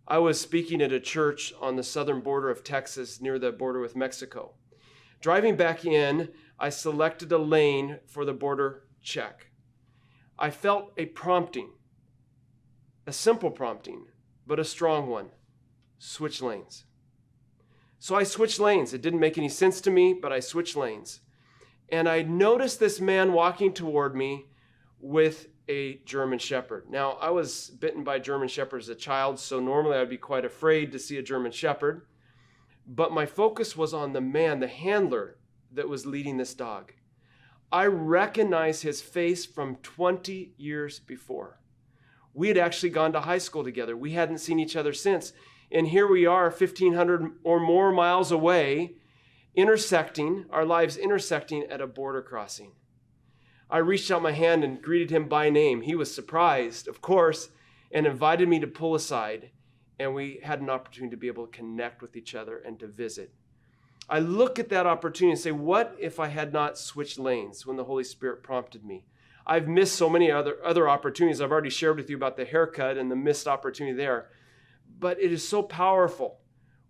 I was speaking at a church on the southern border of Texas near the border with Mexico. Driving back in, I selected a lane for the border check. I felt a prompting, a simple prompting, but a strong one. Switch lanes. So I switched lanes. It didn't make any sense to me, but I switched lanes. And I noticed this man walking toward me with a German Shepherd. Now, I was bitten by German Shepherds as a child, so normally I'd be quite afraid to see a German Shepherd. But my focus was on the man, the handler that was leading this dog. I recognized his face from 20 years before. We had actually gone to high school together. We hadn't seen each other since. And here we are, 1,500 or more miles away, our lives intersecting at a border crossing. I reached out my hand and greeted him by name. He was surprised, of course, and invited me to pull aside. And we had an opportunity to be able to connect with each other and to visit. I look at that opportunity and say, what if I had not switched lanes when the Holy Spirit prompted me? I've missed so many other opportunities. I've already shared with you about the haircut and the missed opportunity there. But it is so powerful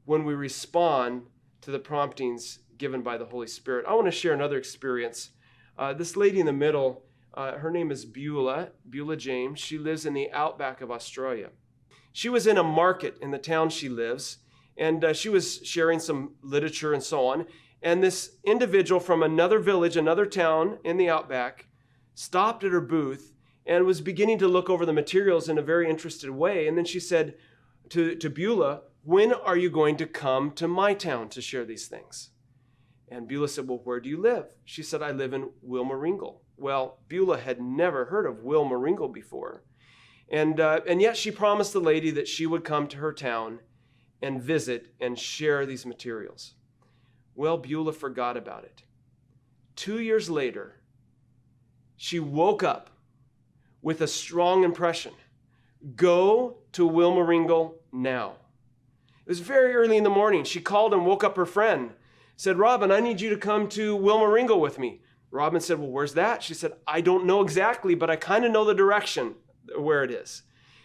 when we respond to the promptings given by the Holy Spirit. I want to share another experience. This lady in the middle, her name is Beulah James. She lives in the Outback of Australia. She was in a market in the town she lives, and she was sharing some literature and so on. And this individual from another village, another town in the Outback, stopped at her booth and was beginning to look over the materials in a very interested way. And then she said to Beulah, when are you going to come to my town to share these things? And Beulah said, well, where do you live? She said, I live in Wilmaringle. Well, Beulah had never heard of Wilmaringle before. And yet she promised the lady that she would come to her town and visit and share these materials. Well, Beulah forgot about it. 2 years later, she woke up with a strong impression. Go to Wilmaringle now. It was very early in the morning. She called and woke up her friend. Said, Robin, I need you to come to Wilmaringle with me. Robin said, well, where's that? She said, I don't know exactly, but I kind of know the direction where it is.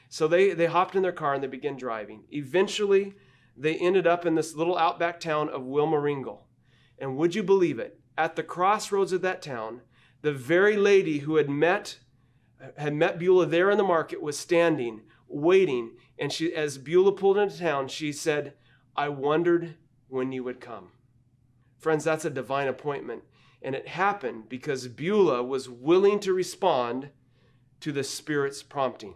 So they hopped in their car and they began driving. Eventually, they ended up in this little outback town of Wilmaringle. And would you believe it? At the crossroads of that town, the very lady who had met Beulah there in the market was standing, waiting. And she, as Beulah pulled into town, she said, I wondered when you would come. Friends, that's a divine appointment. And it happened because Beulah was willing to respond to the Spirit's prompting.